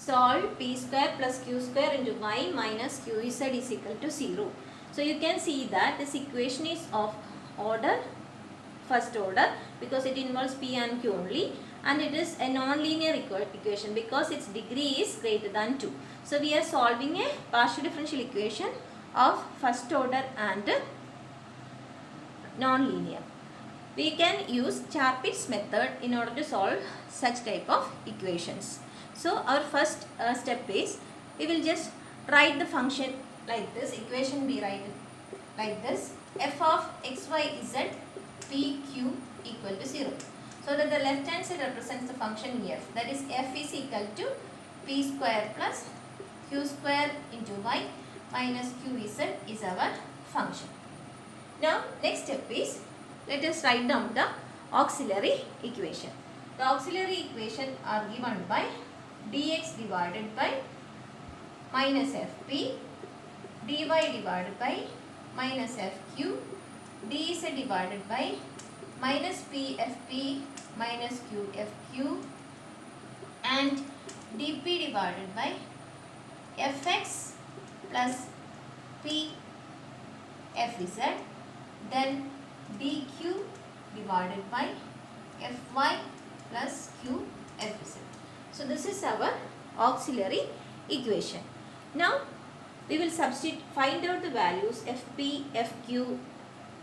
solve p square plus q square into y minus qz is equal to 0. So you can see that this equation is of order first order because it involves p and q only, and it is a non-linear equation because its degree is greater than 2. So we are solving a partial differential equation of first order and non-linear. We can use Chapit's method in order to solve such type of equations. So our first step is, we will just write the function like this. Equation we write it like this: f of x, y, z, p, q equal to 0. So that the left hand side represents the function f. That is, f is equal to p square plus q square into y minus qz is our function. Now next step is, let us write down the auxiliary equation. The auxiliary equation are given by dx divided by minus fp, dy divided by minus fq, dz divided by minus pfp minus qfq, and dp divided by fx plus pfz, then dq divided by fy plus qfz. So this is our auxiliary equation. Now we will find out the values fp, fq,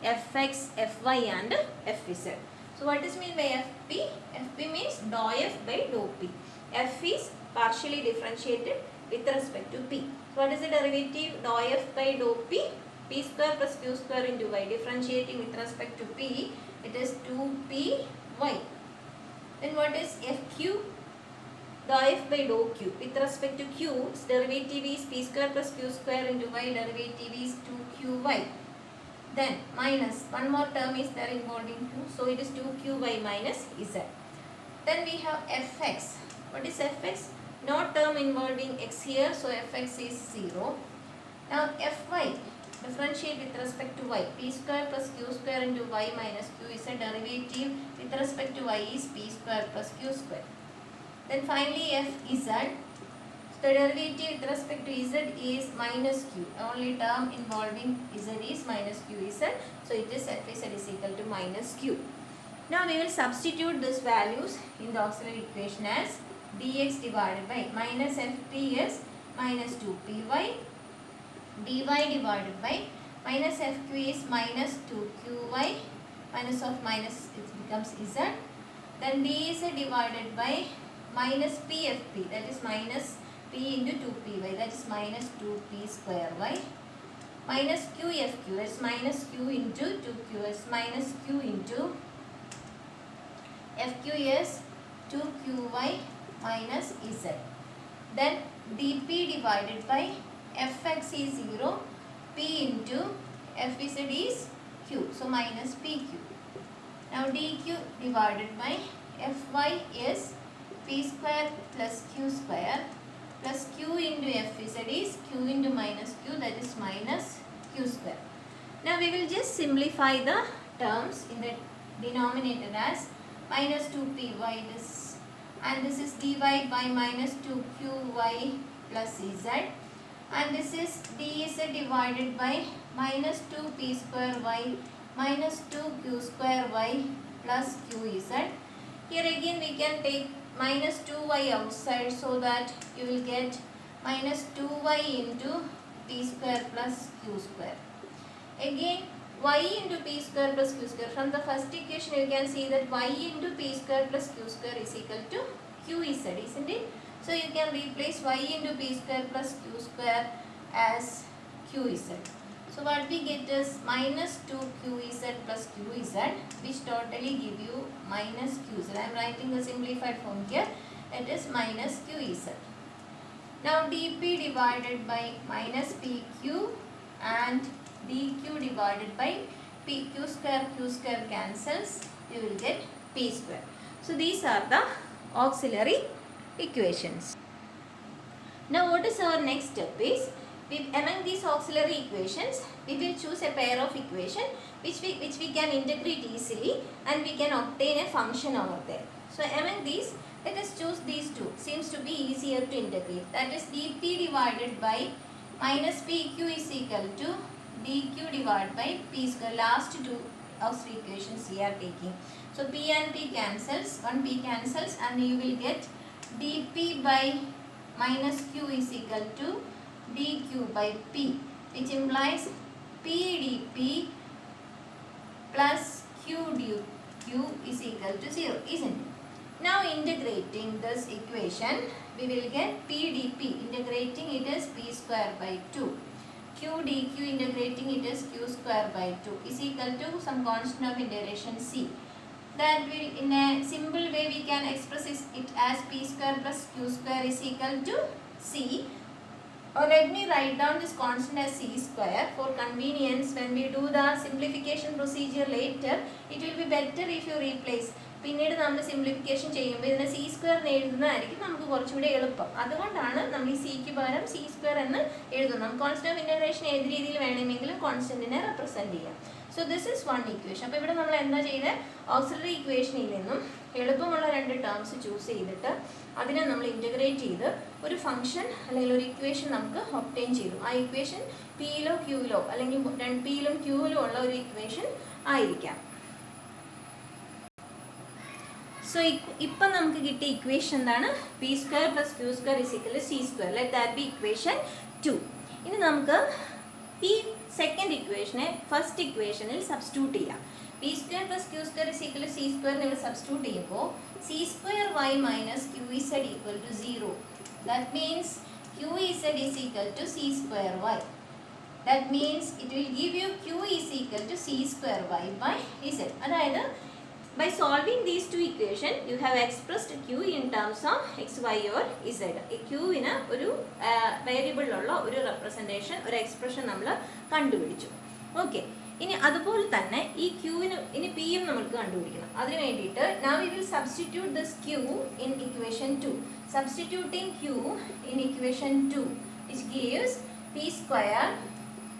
fx, fy and fz. So what is mean by fp? Fp means dou f by dou p. F is partially differentiated with respect to p. So what is the derivative? Dou f by dou p, p square plus q square into y. Differentiating with respect to p, it is 2py. Then what is fq? Dou f by dou q. With respect to q, its derivative is p square plus q square into y. Derivative is 2qy. Then minus, one more term is there involving 2, so it is 2qy minus z. Then we have fx. What is fx? No term involving x here, so fx is 0. Now fy, differentiate with respect to y. P square plus q square into y minus qz. Derivative with respect to y is p square plus q square. Then finally fz. The derivative with respect to z is minus q. Only term involving z is minus qz. So it is fz is equal to minus q. Now we will substitute these values in the auxiliary equation as dx divided by minus fp is minus 2py, dy divided by minus fq is minus 2qy, minus of minus it becomes z. Then dz divided by minus pfp, that is minus p into 2py, that is minus 2p square y, minus qfq, that is minus q into 2q, is minus q into fq is 2qy minus z. Then dp divided by fx is 0, p into fz is q, so minus pq. Now dq divided by fy is p square plus q square plus q into fz is q into minus q, that is minus q square. Now we will just simplify the terms in the denominator as minus 2py this, and this is dy by minus 2qy plus z, and this is dz divided by minus 2p square y minus 2q square y plus qz. Here again we can take minus 2y outside, so that you will get minus 2y into p square plus q square. Again y into p square plus q square. From the first equation you can see that y into p square plus q square is equal to qz, isn't it? So you can replace y into p square plus q square as qz. So what we get is minus 2qz plus qz, which totally give you minus qz. I am writing the simplified form here. It is minus qz. Now dp divided by minus pq and dq divided by q square cancels. You will get p square. So these are the auxiliary equations. Now what is our next step is, among these auxiliary equations, we will choose a pair of equation which we can integrate easily, and we can obtain a function over there. So among these, Let us choose these two. Seems to be easier to integrate. That is dp divided by minus pq is equal to dq divided by p square. Last two auxiliary equations we are taking. So p and p cancels. One p cancels and you will get dp by minus q is equal to dq by p, which implies p dp plus q dq is equal to 0, isn't it? Now integrating this equation, we will get p dp, integrating it as p square by 2. Q dq, integrating it as q square by 2 is equal to some constant of integration c. That will, in a simple way, we can express it as p square plus q square is equal to c. Or let me write down this constant as c square for convenience. When we do the simplification procedure later, it will be better if you replace. പിന്നീട് നമ്മൾ simplification ചെയ്യുമ്പോൾ ഇതിനെ C square എഴുതുന്നതായിരിക്കും നമുക്ക് കുറച്ചുകൂടി എളുപ്പം. അതുകൊണ്ടാണ് നമ്മൾ ഈ സിക്ക് പകരം സി സ്ക്വയർ എന്ന് എഴുതുന്നത്. കോൺസ്റ്റന്റ് ഓഫ് ഇൻ്റഗ്രേഷൻ ഏത് രീതിയിൽ വേണമെങ്കിലും കോൺസ്റ്റന്റിനെ റെപ്രസെൻറ്റ് ചെയ്യാം. So this is one equation. അപ്പോൾ ഇവിടെ നമ്മൾ എന്താ ചെയ്തത്? ഓക്സിലറി ഇക്വേഷനിൽ നിന്നും എളുപ്പമുള്ള രണ്ട് ടേംസ് ചൂസ് ചെയ്തിട്ട് അതിനെ നമ്മൾ ഇൻ്റഗ്രേറ്റ് ചെയ്ത് ഒരു ഫംഗ്ഷൻ അല്ലെങ്കിൽ ഒരു ഇക്വേഷൻ നമുക്ക് ഒബ്റ്റെയിൻ ചെയ്തു. ആ ഇക്വേഷൻ പിയിലോ ക്യൂയിലോ അല്ലെങ്കിൽ പിയിലും ക്യൂയിലും ഉള്ള ഒരു ഇക്വേഷൻ ആയിരിക്കാം. സോ ഇപ്പം നമുക്ക് കിട്ടിയ ഇക്വേഷൻ എന്താണ്? P square plus Q square is equal to C square. Let that be equation 2. ഇനി നമുക്ക് ഈ സെക്കൻഡ് ഇക്വേഷനെ ഫസ്റ്റ് ഇക്വേഷനിൽ സബ്സ്റ്റിറ്റ്യൂട്ട് ചെയ്യാം. P square plus Q square is equal to C സ്ക്വയറിനെ ഇവിടെ സബ്സ്റ്റിറ്റ്യൂട്ട് ചെയ്യുമ്പോൾ C square Y minus Q Z equal to 0. That means Q Z is equal to C square Y. That means it will give you q is equal to c square y by z. അതായത് by solving these two equations, you have expressed q in terms of x, y or z. ഈ qവിന് ഒരു വേരിയബിളിലുള്ള ഒരു representation, ഒരു expression നമ്മൾ കണ്ടുപിടിച്ചു. Okay, ഇനി അതുപോലെ തന്നെ ഈ qവിന് ഇനി pയും നമുക്ക് കണ്ടുപിടിക്കണം. അതിന് വേണ്ടിയിട്ട് now we will substitute this q in equation 2. Substituting q in equation 2, which gives p square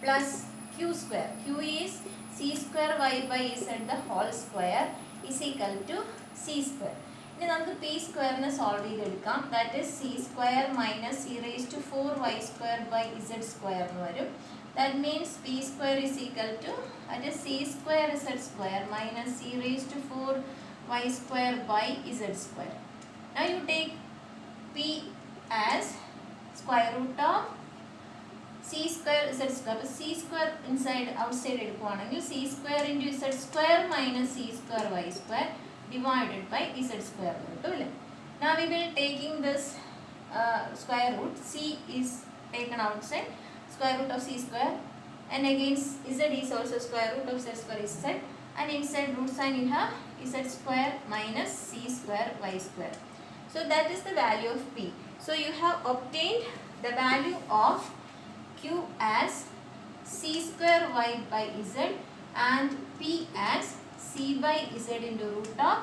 plus q square. Q is c square y by z the whole square is equal to c square. ഇനി നമുക്ക് p സ്ക്വയറിനെ solve ചെയ്തെടുക്കാം. That is c square minus e raised to 4y square by z square എന്ന് വരും. That means p square is equal to that is c square z square minus e raised to 4y square by z square. Now you take p as square root of c square z square. അപ്പോൾ c square inside outside എടുക്കുകയാണെങ്കിൽ c square into z square minus c square y square divided by z square കിട്ടും അല്ലേ. Now we will taking this square root. C is taken outside, square root of c square, and again z is also square root of z square is z, and inside root sign you have z square minus c square y square. So that is the value of p. So you have obtained the value of q as c square y by z and p as c by z into root of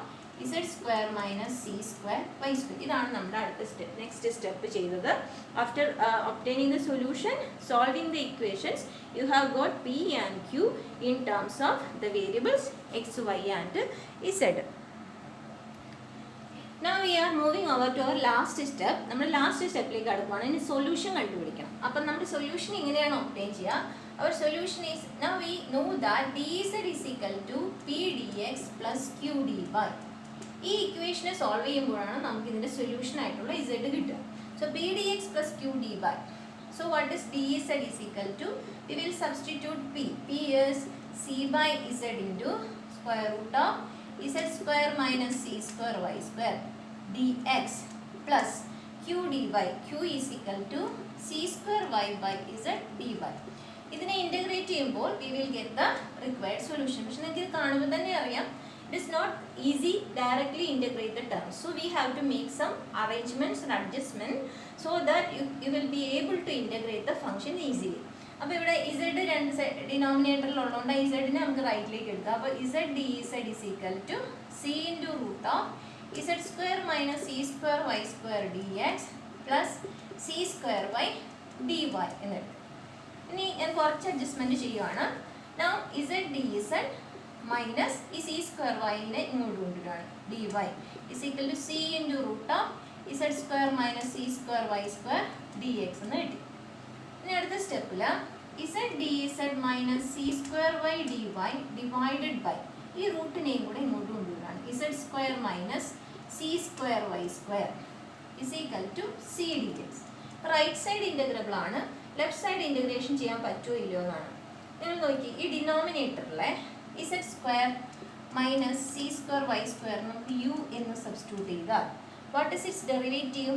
z square minus c square y square. ഇതാണ് നമ്മുടെ അടുത്ത step. Next step ചെയ്തത് after obtaining the solution, solving the equations, you have got p and q in terms of the variables x, y and z. Now we are moving over to our last step. നമ്മൾ last സ്റ്റെപ്പിലേക്ക് അടുക്കുകയാണ്. ഇനി solution കണ്ടുപിടിക്കണം. അപ്പം നമ്മുടെ solution എങ്ങനെയാണ് obtain ചെയ്യുക? Our solution is, now we know that dz is equal to p dx plus q dy. ഈ ഇക്വേഷനെ solve ചെയ്യുമ്പോഴാണ് നമുക്ക് ഇതിൻ്റെ സൊല്യൂഷൻ ആയിട്ടുള്ള z കിട്ടുക. So p dx plus q dy. So what is dz is equal to? We will substitute p. P is c by z into square root of z square minus c square y square dx plus q dy. Q is equal to c square y by z dy. ഇതിനെ integrate ചെയ്യുമ്പോൾ we will get the required solution. പക്ഷെ നിങ്ങൾക്ക് ഇത് കാണുമ്പോൾ തന്നെ അറിയാം, it is not easy directly integrate the terms. So we have to make some arrangements and adjustment so that you will be able to integrate the function easily. അപ്പോൾ ഇവിടെ z രണ്ട് ഡിനോമിനേറ്ററിലുള്ളതുകൊണ്ട് ഇസഡിനെ നമുക്ക് റൈറ്റിലേക്ക് എടുക്കാം. അപ്പോൾ z dz is equal to c into root of z square minus c square y square dx plus c square y dy എന്നെടുക്കും. ഇനി ഞാൻ കുറച്ച് അഡ്ജസ്റ്റ്മെൻറ്റ് ചെയ്യുവാണ്. Now z dz മൈനസ് ഈ സി സ്ക്വയർ വൈനെ ഇങ്ങോട്ട് കൊണ്ടുവരികയാണ് D Y is equal to C into root of Z square minus C square Y square D X എന്ന് കിട്ടി. ഇനി അടുത്ത സ്റ്റെപ്പിൽ Z D Z minus C square Y D Y divided by ഈ റൂട്ടിനെയും കൂടെ ഇങ്ങോട്ട് കൊണ്ടുവരികയാണ് Z square minus C square Y square is equal to C D X. Right side integrable ആണ്, ലെഫ്റ്റ് സൈഡ് ഇൻ്റഗ്രേഷൻ ചെയ്യാൻ പറ്റുമോ ഇല്ലയോ എന്നാണ്. നിങ്ങൾ നോക്കി ഈ ഡിനോമിനേറ്ററിലെ Z square minus C square Y square നമുക്ക് യു എന്ന് സബ്സ്റ്റിറ്റ്യൂട്ട് ചെയ്താൽ what is its derivative?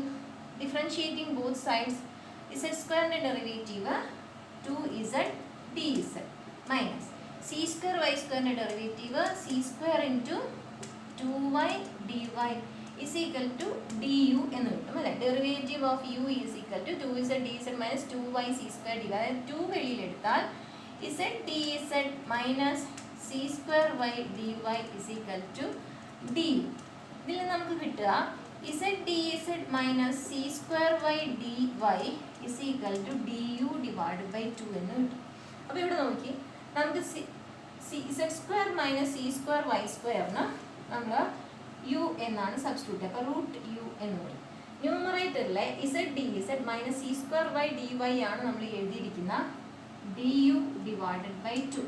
Differentiating both sides Z സ്ക്വയറിൻ്റെ derivative 2z dz minus C square Y സ്ക്വയറിൻ്റെ derivative C square into 2y dy is equal to du എന്ന് കിട്ടും അല്ലേ. Derivative of U is equal to 2z dz minus 2y C square D. അതായത് 2 വെളിയിലെടുത്താൽ z dz minus C square Y D Y is equal to D. ഇതിൽ നമുക്ക് കിട്ടുക z dz minus C square Y D Y is equal to D U divide by 2 എന്ന് കിട്ടും. അപ്പോൾ ഇവിടെ നോക്കി നമുക്ക് z square minus C square Y സ്ക്വയറിന് നമ്മൾ യു എന്നാണ് സബ്സ്റ്റിറ്റ്യൂട്ട്. അപ്പോൾ റൂട്ട് യു എന്ന് പറയും. ന്യൂമറേറ്ററിലെ z dz minus C square Y D Y ആണ് നമ്മൾ എഴുതിയിരിക്കുന്ന ഡി യു ഡിവൈഡഡ് ബൈ 2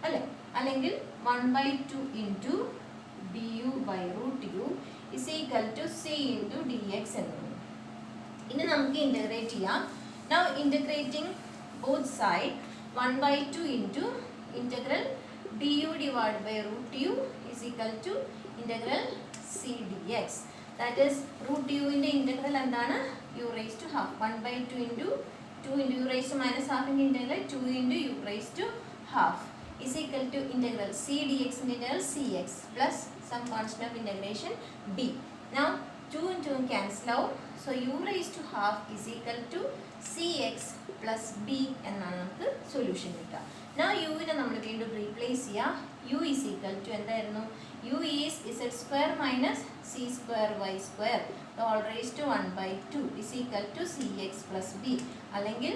അല്ലേ. അല്ലെങ്കിൽ 1/2 into D U by root U is equal to C into D X എന്ന് പറയും. ഇനി നമുക്ക് ഇൻ്റഗ്രേറ്റ് ചെയ്യാം. Now integrating both side 1/2 into integral D U divide by root U is equal to integral C D X. That is root യുവിൻ്റെ integral എന്താണ്? U raise to half 1/2 into 2 into U raise to minus ഹാഫിൻ്റെ integral 2 into U raise to half is equal to integral c dx integral cx plus some constant of integration b. Now 2 and 2 cancel out, so u raised to half is equal to cx plus b എന്നാണ് നമുക്ക് solution കിട്ടുക. Now u നെ നമ്മൾ വീണ്ടും replace ചെയ്യുക. u is equal to എന്തായിരുന്നു? u is z square minus c square y square all raised to 1/2 is equal to cx plus b. അല്ലെങ്കിൽ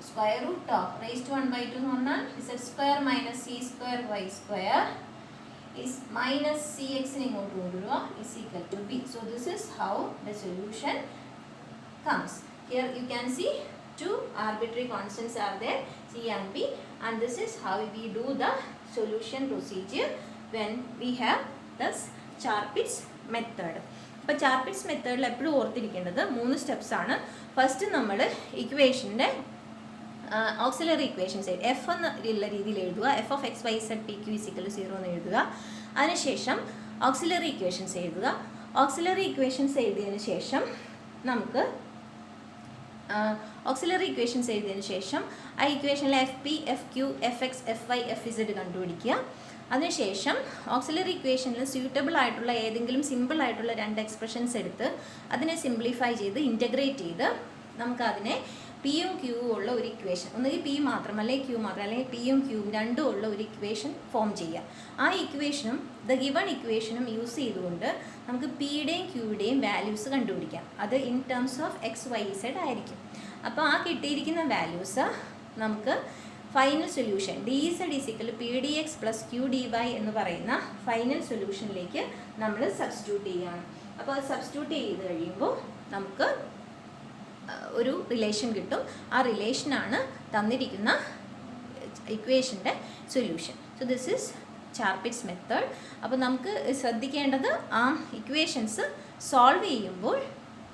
square root of raise to 1/2 എന്ന് പറഞ്ഞാൽ z square minus C square Y square is minus cx നെ ഇങ്ങോട്ട് കൊണ്ടുവരിക is equal to b. So this is how the solution comes. Here you can see two arbitrary constants are there, c and b, and this is how we do the solution procedure when we have this Charpitz method. അപ്പോൾ ചാർപിറ്റ്സ് മെത്തേഡിൽ എപ്പോഴും ഓർത്തിരിക്കേണ്ടത് 3 steps ആണ്. First നമ്മൾ ഇക്വേഷൻ്റെ auxiliary equations F എന്നുള്ള രീതിയിൽ എഴുതുക. F of X Y zed P Q is equal to 0 എന്ന് എഴുതുക. അതിനുശേഷം ഓക്സിലറി ഇക്വേഷൻസ് എഴുതുക. ഓക്സിലറി ഇക്വേഷൻസ് എഴുതിയതിന് ശേഷം നമുക്ക് ഓക്സിലറി ഇക്വേഷൻസ് എഴുതിയതിന് ശേഷം ആ ഇക്വേഷനിലെ F P F Q F X F Y F Z കണ്ടുപിടിക്കുക. അതിനുശേഷം ഓക്സിലറി ഇക്വേഷനിൽ സ്യൂട്ടബിൾ ആയിട്ടുള്ള ഏതെങ്കിലും സിമ്പിൾ ആയിട്ടുള്ള 2 എക്സ്പ്രഷൻസ് എടുത്ത് അതിനെ സിംപ്ലിഫൈ ചെയ്ത് ഇൻ്റഗ്രേറ്റ് ചെയ്ത് നമുക്കതിനെ പിയും ക്യൂവും ഉള്ള ഒരു ഇക്വേഷൻ, ഒന്നുകിൽ പി മാത്രം അല്ലെങ്കിൽ ക്യൂ മാത്രം, അല്ലെങ്കിൽ പിയും ക്യൂവും രണ്ടും ഉള്ള ഒരു ഇക്വേഷൻ ഫോം ചെയ്യുക. ആ ഇക്വേഷനും ദ ഗിവൺ ഇക്വേഷനും യൂസ് ചെയ്തുകൊണ്ട് നമുക്ക് പിയുടെയും ക്യൂയുടെയും വാല്യൂസ് കണ്ടുപിടിക്കാം. അത് in terms of X Y Z ആയിരിക്കും. അപ്പോൾ ആ കിട്ടിയിരിക്കുന്ന വാല്യൂസ് നമുക്ക് final solution D Z is equal to P D X plus Q D Y എന്ന് പറയുന്ന ഫൈനൽ സൊല്യൂഷനിലേക്ക് നമ്മൾ സബ്സ്റ്റിറ്റ്യൂട്ട് ചെയ്യുകയാണ്. അപ്പോൾ അത് സബ്സ്റ്റിറ്റ്യൂട്ട് ചെയ്ത് കഴിയുമ്പോൾ നമുക്ക് ഒരു റിലേഷൻ കിട്ടും. ആ റിലേഷനാണ് തന്നിരിക്കുന്ന ഇക്വേഷൻ്റെ solution. So this is Charpit's method. അപ്പോൾ നമുക്ക് ശ്രദ്ധിക്കേണ്ടത് ആ ഇക്വേഷൻസ് സോൾവ് ചെയ്യുമ്പോൾ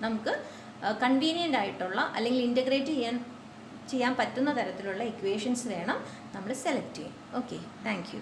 നമുക്ക് കൺവീനിയൻ്റ് ആയിട്ടുള്ള അല്ലെങ്കിൽ ഇൻ്റഗ്രേറ്റ് ചെയ്യാൻ പറ്റുന്ന തരത്തിലുള്ള ഇക്വേഷൻസ് വേണം നമ്മൾ സെലക്ട് ചെയ്യാൻ. Okay, thank you.